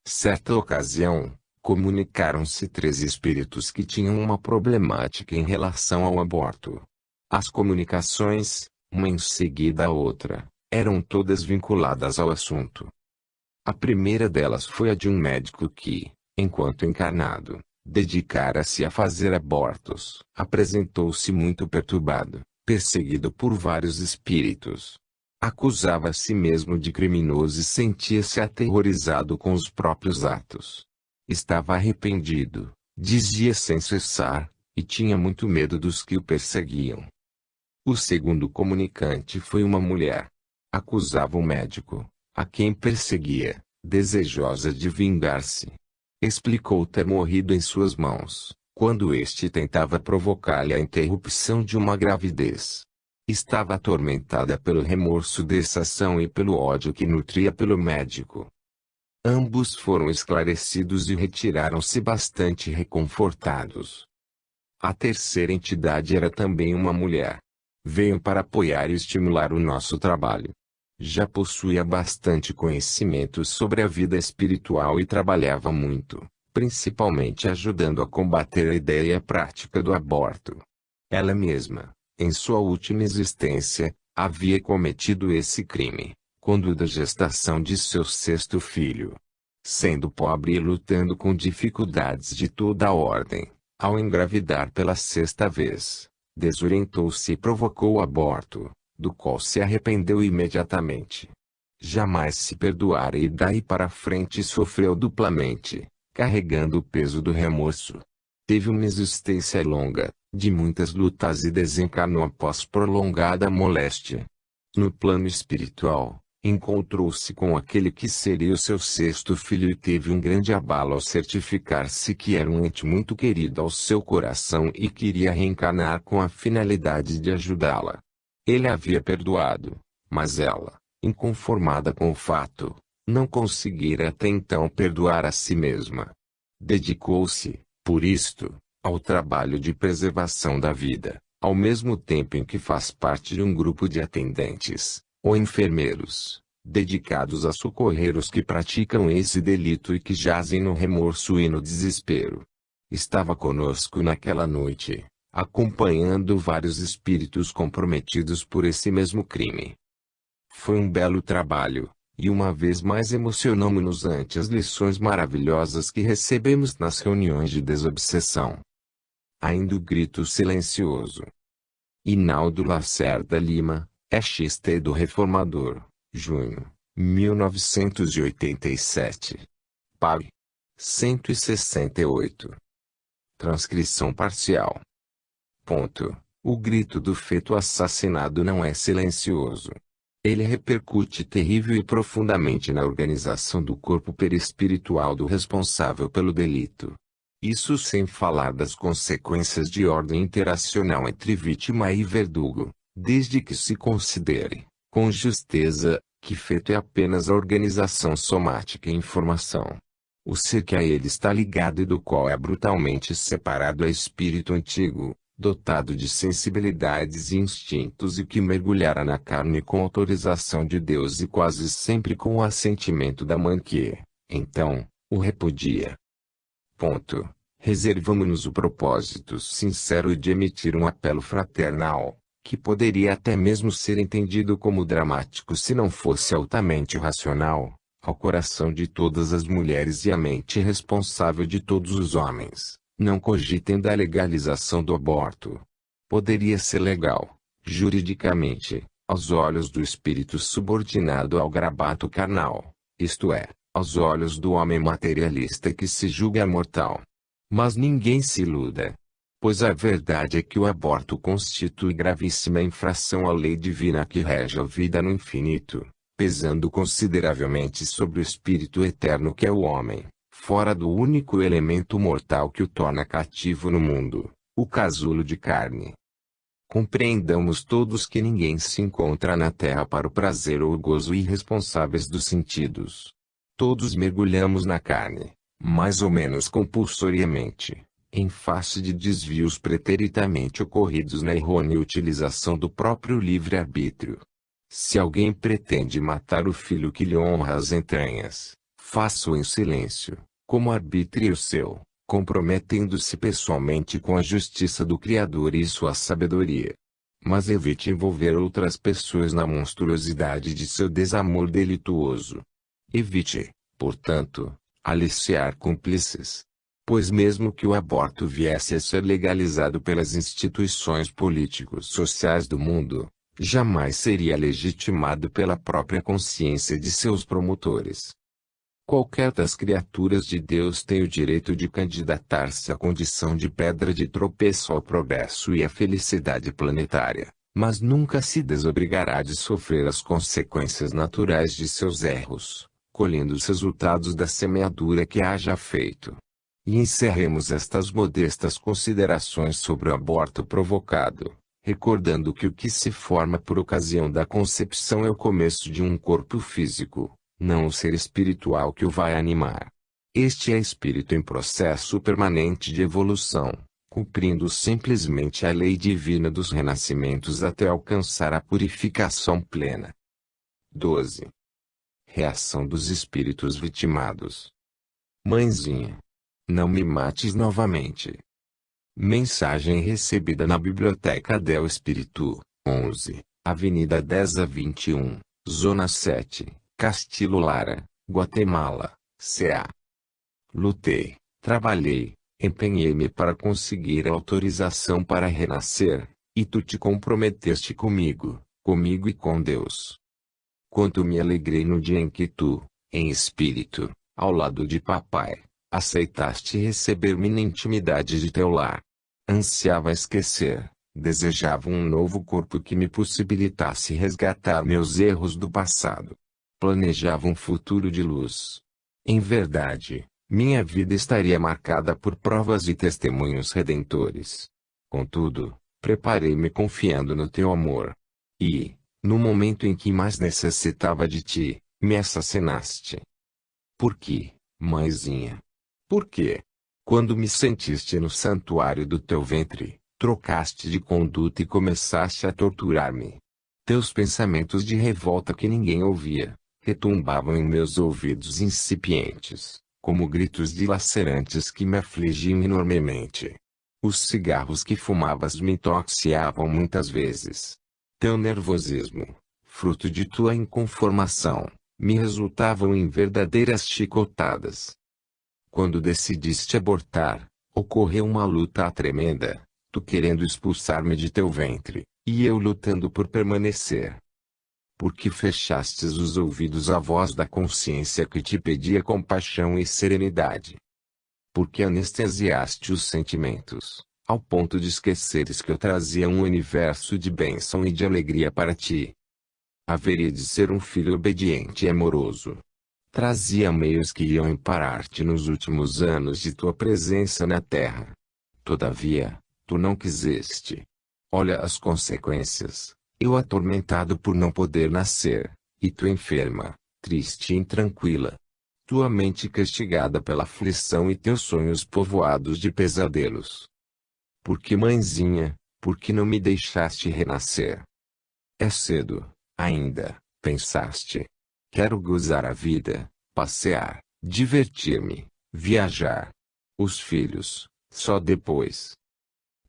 Certa ocasião, comunicaram-se 3 espíritos que tinham uma problemática em relação ao aborto. As comunicações, uma em seguida a outra, eram todas vinculadas ao assunto. A primeira delas foi a de um médico que, enquanto encarnado, dedicara-se a fazer abortos. Apresentou-se muito perturbado, perseguido por vários espíritos. Acusava a si mesmo de criminoso e sentia-se aterrorizado com os próprios atos. Estava arrependido, dizia sem cessar, e tinha muito medo dos que o perseguiam. O segundo comunicante foi uma mulher. Acusava o médico, a quem perseguia, desejosa de vingar-se. Explicou ter morrido em suas mãos, quando este tentava provocar-lhe a interrupção de uma gravidez. Estava atormentada pelo remorso dessa ação e pelo ódio que nutria pelo médico. Ambos foram esclarecidos e retiraram-se bastante reconfortados. A terceira entidade era também uma mulher. Veio para apoiar e estimular o nosso trabalho. Já possuía bastante conhecimento sobre a vida espiritual e trabalhava muito, principalmente ajudando a combater a ideia e a prática do aborto. Ela mesma, em sua última existência, havia cometido esse crime, quando da gestação de seu 6º filho. Sendo pobre e lutando com dificuldades de toda a ordem, ao engravidar pela sexta vez, desorientou-se e provocou o aborto, do qual se arrependeu imediatamente. Jamais se perdoara e daí para frente sofreu duplamente, carregando o peso do remorso. Teve uma existência longa, de muitas lutas e desencarnou após prolongada moléstia. No plano espiritual, encontrou-se com aquele que seria o seu sexto filho e teve um grande abalo ao certificar-se que era um ente muito querido ao seu coração e queria reencarnar com a finalidade de ajudá-la. Ele havia perdoado, mas ela, inconformada com o fato, não conseguira até então perdoar a si mesma. Dedicou-se, por isto, ao trabalho de preservação da vida, ao mesmo tempo em que faz parte de um grupo de atendentes, ou enfermeiros, dedicados a socorrer os que praticam esse delito e que jazem no remorso e no desespero. Estava conosco naquela noite, acompanhando vários espíritos comprometidos por esse mesmo crime. Foi um belo trabalho, e uma vez mais emocionamo-nos ante as lições maravilhosas que recebemos nas reuniões de desobsessão. Ainda o grito silencioso. Hinaldo Lacerda Lima, XT do Reformador, junho, 1987. Pag. 168. Transcrição parcial. Ponto. O grito do feto assassinado não é silencioso. Ele repercute terrível e profundamente na organização do corpo perispiritual do responsável pelo delito. Isso sem falar das consequências de ordem interacional entre vítima e verdugo, desde que se considere, com justeza, que feto é apenas a organização somática em formação. O ser que a ele está ligado e do qual é brutalmente separado é espírito antigo, dotado de sensibilidades e instintos e que mergulhara na carne com autorização de Deus e quase sempre com o assentimento da mãe que, então, o repudia. Ponto. Reservamo-nos o propósito sincero de emitir um apelo fraternal, que poderia até mesmo ser entendido como dramático se não fosse altamente racional, ao coração de todas as mulheres e à mente responsável de todos os homens. Não cogitem da legalização do aborto. Poderia ser legal, juridicamente, aos olhos do espírito subordinado ao garabato carnal, isto é, aos olhos do homem materialista que se julga mortal. Mas ninguém se iluda. Pois a verdade é que o aborto constitui gravíssima infração à lei divina que rege a vida no infinito, pesando consideravelmente sobre o espírito eterno que é o homem. Fora do único elemento mortal que o torna cativo no mundo, o casulo de carne. Compreendamos todos que ninguém se encontra na terra para o prazer ou o gozo irresponsáveis dos sentidos. Todos mergulhamos na carne, mais ou menos compulsoriamente, em face de desvios preteritamente ocorridos na errônea utilização do próprio livre-arbítrio. Se alguém pretende matar o filho que lhe honra as entranhas, faça-o em silêncio, como arbítrio seu, comprometendo-se pessoalmente com a justiça do Criador e sua sabedoria. Mas evite envolver outras pessoas na monstruosidade de seu desamor delituoso. Evite, portanto, aliciar cúmplices. Pois mesmo que o aborto viesse a ser legalizado pelas instituições políticos sociais do mundo, jamais seria legitimado pela própria consciência de seus promotores. Qualquer das criaturas de Deus tem o direito de candidatar-se à condição de pedra de tropeço ao progresso e à felicidade planetária, mas nunca se desobrigará de sofrer as consequências naturais de seus erros, colhendo os resultados da semeadura que haja feito. E encerremos estas modestas considerações sobre o aborto provocado, recordando que o que se forma por ocasião da concepção é o começo de um corpo físico, não o ser espiritual que o vai animar. Este é espírito em processo permanente de evolução, cumprindo simplesmente a lei divina dos renascimentos até alcançar a purificação plena. 12. Reação dos espíritos vitimados. Mãezinha, não me mates novamente. Mensagem recebida na Biblioteca del Espírito, 11, Avenida 10 a 21, Zona 7, Castillo Lara, Guatemala, C.A. Lutei, trabalhei, empenhei-me para conseguir a autorização para renascer, e tu te comprometeste comigo e com Deus. Quanto me alegrei no dia em que tu, em espírito, ao lado de papai, aceitaste receber-me na intimidade de teu lar. Ansiava esquecer, desejava um novo corpo que me possibilitasse resgatar meus erros do passado. Planejava um futuro de luz. Em verdade, minha vida estaria marcada por provas e testemunhos redentores. Contudo, preparei-me confiando no teu amor. E, no momento em que mais necessitava de ti, me assassinaste. Por quê, mãezinha? Por quê? Quando me sentiste no santuário do teu ventre, trocaste de conduta e começaste a torturar-me. Teus pensamentos de revolta que ninguém ouvia, retumbavam em meus ouvidos incipientes, como gritos dilacerantes que me afligiam enormemente. Os cigarros que fumavas me intoxicavam muitas vezes. Teu nervosismo, fruto de tua inconformação, me resultavam em verdadeiras chicotadas. Quando decidiste abortar, ocorreu uma luta tremenda, tu querendo expulsar-me de teu ventre, e eu lutando por permanecer. Porque fechastes os ouvidos à voz da consciência que te pedia compaixão e serenidade. Porque anestesiaste os sentimentos, ao ponto de esqueceres que eu trazia um universo de bênção e de alegria para ti. Haveria de ser um filho obediente e amoroso. Trazia meios que iam amparar-te nos últimos anos de tua presença na terra. Todavia, tu não quiseste. Olha as consequências. Eu atormentado por não poder nascer, e tu enferma, triste e intranquila. Tua mente castigada pela aflição e teus sonhos povoados de pesadelos. Por que, mãezinha, por que não me deixaste renascer? É cedo, ainda, pensaste. Quero gozar a vida, passear, divertir-me, viajar. Os filhos, só depois.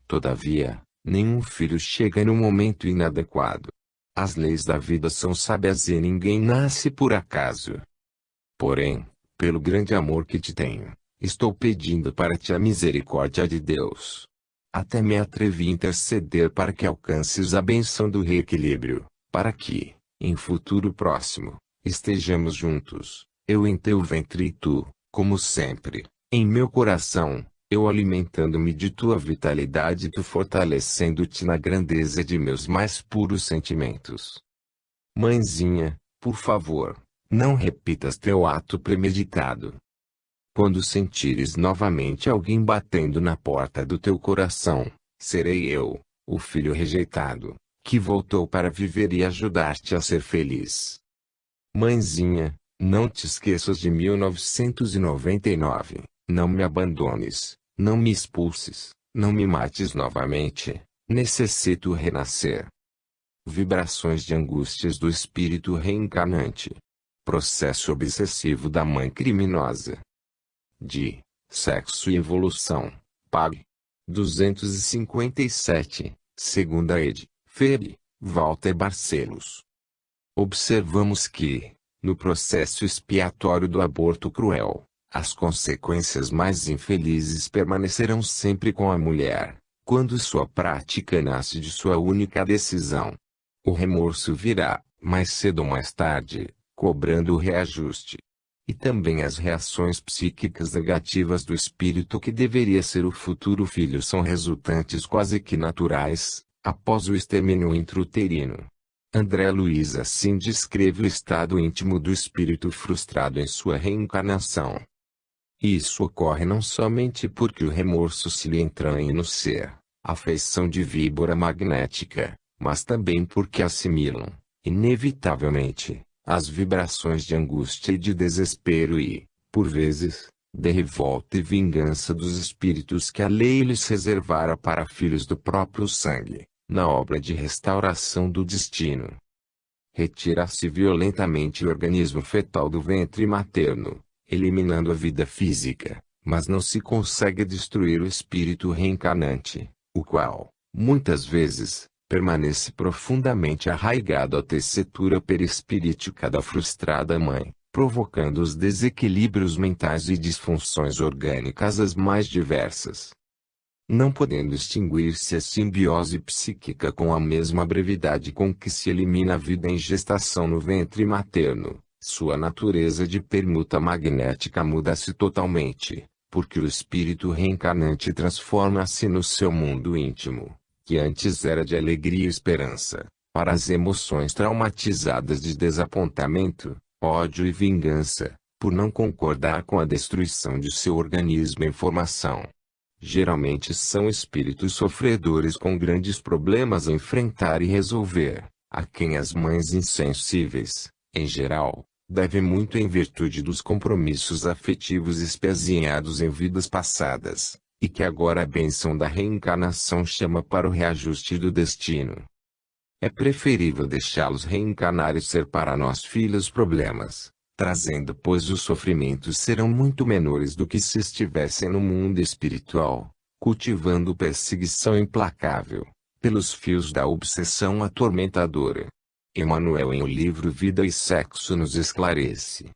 Todavia, nenhum filho chega no momento inadequado. As leis da vida são sábias e ninguém nasce por acaso. Porém, pelo grande amor que te tenho, estou pedindo para ti a misericórdia de Deus. Até me atrevi a interceder para que alcances a benção do reequilíbrio, para que, em futuro próximo, estejamos juntos, eu em teu ventre e tu, como sempre, em meu coração, eu alimentando-me de tua vitalidade e tu fortalecendo-te na grandeza de meus mais puros sentimentos. Mãezinha, por favor, não repitas teu ato premeditado. Quando sentires novamente alguém batendo na porta do teu coração, serei eu, o filho rejeitado, que voltou para viver e ajudar-te a ser feliz. Mãezinha, não te esqueças de 1999, não me abandones, não me expulses, não me mates novamente, necessito renascer. Vibrações de angústias do espírito reencarnante. Processo obsessivo da mãe criminosa. De Sexo e Evolução, Pag. 257, segunda ed. Feb. Walter Barcelos. Observamos que, no processo expiatório do aborto cruel, as consequências mais infelizes permanecerão sempre com a mulher, quando sua prática nasce de sua única decisão. O remorso virá, mais cedo ou mais tarde, cobrando o reajuste. E também as reações psíquicas negativas do espírito que deveria ser o futuro filho são resultantes quase que naturais, após o extermínio intrauterino. André Luiz assim descreve o estado íntimo do espírito frustrado em sua reencarnação. Isso ocorre não somente porque o remorso se lhe entranha no ser, a feição de víbora magnética, mas também porque assimilam, inevitavelmente, as vibrações de angústia e de desespero e, por vezes, de revolta e vingança dos espíritos que a lei lhes reservara para filhos do próprio sangue, na obra de restauração do destino. Retira-se violentamente o organismo fetal do ventre materno, eliminando a vida física, mas não se consegue destruir o espírito reencarnante, o qual, muitas vezes, permanece profundamente arraigado à tessitura perispirítica da frustrada mãe, provocando os desequilíbrios mentais e disfunções orgânicas as mais diversas. Não podendo extinguir-se a simbiose psíquica com a mesma brevidade com que se elimina a vida em gestação no ventre materno, sua natureza de permuta magnética muda-se totalmente, porque o espírito reencarnante transforma-se no seu mundo íntimo, que antes era de alegria e esperança, para as emoções traumatizadas de desapontamento, ódio e vingança, por não concordar com a destruição de seu organismo em formação. Geralmente são espíritos sofredores com grandes problemas a enfrentar e resolver, a quem as mães insensíveis, em geral, devem muito em virtude dos compromissos afetivos espezinhados em vidas passadas, e que agora a bênção da reencarnação chama para o reajuste do destino. É preferível deixá-los reencarnar e ser para nós filhos problemas, trazendo pois os sofrimentos serão muito menores do que se estivessem no mundo espiritual, cultivando perseguição implacável, pelos fios da obsessão atormentadora. Emmanuel em o livro Vida e Sexo nos esclarece.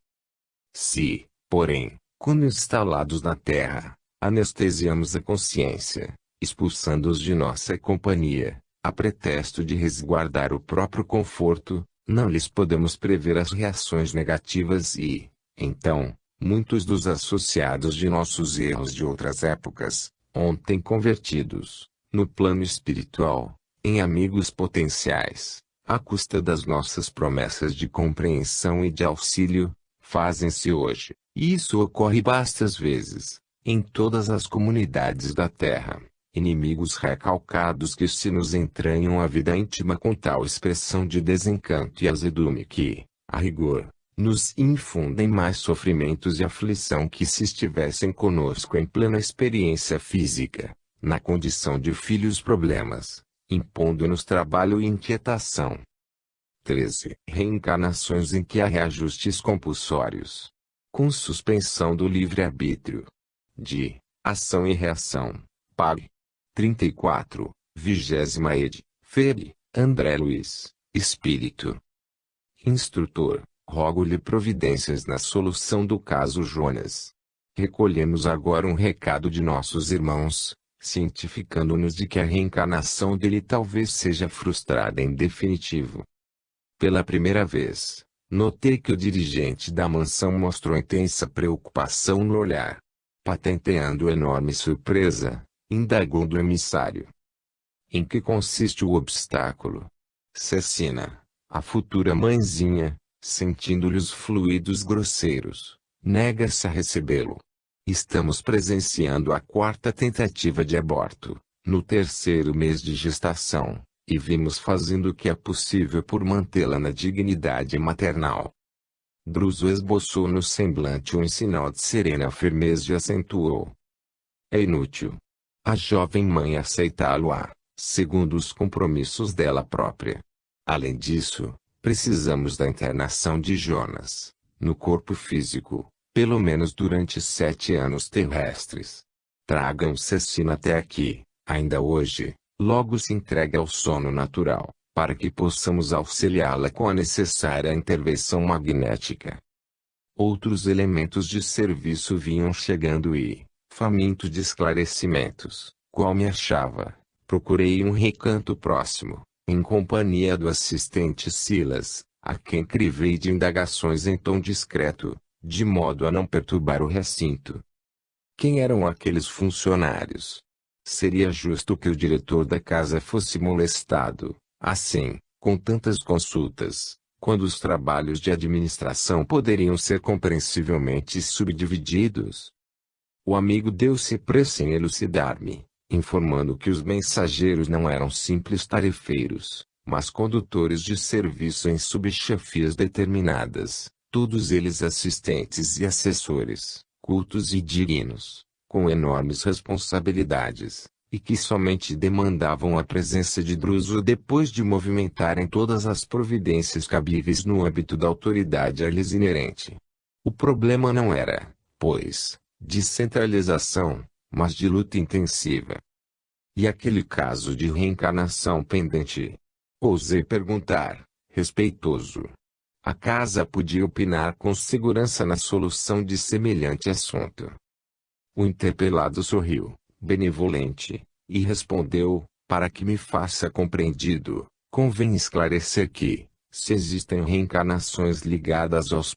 Se, porém, quando instalados na Terra, anestesiamos a consciência, expulsando-os de nossa companhia, a pretexto de resguardar o próprio conforto, não lhes podemos prever as reações negativas e, então, muitos dos associados de nossos erros de outras épocas, ontem convertidos, no plano espiritual, em amigos potenciais, à custa das nossas promessas de compreensão e de auxílio, fazem-se hoje, e isso ocorre bastas vezes, em todas as comunidades da Terra, inimigos recalcados que se nos entranham a vida íntima com tal expressão de desencanto e azedume que, a rigor, nos infundem mais sofrimentos e aflição que se estivessem conosco em plena experiência física, na condição de filhos problemas, impondo-nos trabalho e inquietação. 13. Reencarnações em que há reajustes compulsórios. Com suspensão do livre-arbítrio. De ação e reação. Pag. 34. 20ª ed. Feb. André Luiz, Espírito. Instrutor, rogo-lhe providências na solução do caso Jonas. Recolhemos agora um recado de nossos irmãos, cientificando-nos de que a reencarnação dele talvez seja frustrada em definitivo. Pela primeira vez, notei que o dirigente da mansão mostrou intensa preocupação no olhar. Patenteando enorme surpresa, indagou do emissário. Em que consiste o obstáculo? Cecina, a futura mãezinha, sentindo-lhe os fluidos grosseiros, nega-se a recebê-lo. Estamos presenciando a 4ª tentativa de aborto, no 3º mês de gestação, e vimos fazendo o que é possível por mantê-la na dignidade maternal. Druso esboçou no semblante um sinal de serena firmeza e acentuou. É inútil. A jovem mãe aceitá-lo-á, segundo os compromissos dela própria. Além disso, precisamos da internação de Jonas, no corpo físico, pelo menos durante 7 anos terrestres. Tragam Cecina até aqui, ainda hoje, logo se entregue ao sono natural, para que possamos auxiliá-la com a necessária intervenção magnética. Outros elementos de serviço vinham chegando e, faminto de esclarecimentos, qual me achava, procurei um recanto próximo, em companhia do assistente Silas, a quem crivei de indagações em tom discreto, de modo a não perturbar o recinto. Quem eram aqueles funcionários? Seria justo que o diretor da casa fosse molestado, assim, com tantas consultas, quando os trabalhos de administração poderiam ser compreensivelmente subdivididos. O amigo deu-se pressa em elucidar-me, informando que os mensageiros não eram simples tarefeiros, mas condutores de serviço em subchefias determinadas, todos eles assistentes e assessores, cultos e dignos, com enormes responsabilidades, e que somente demandavam a presença de Druso depois de movimentarem todas as providências cabíveis no âmbito da autoridade a lhes inerente. O problema não era, pois, de centralização, mas de luta intensiva. E aquele caso de reencarnação pendente? Ousei perguntar, respeitoso. a casa podia opinar com segurança na solução de semelhante assunto. O interpelado sorriu, benevolente, e respondeu: para que me faça compreendido, convém esclarecer que, se existem reencarnações ligadas aos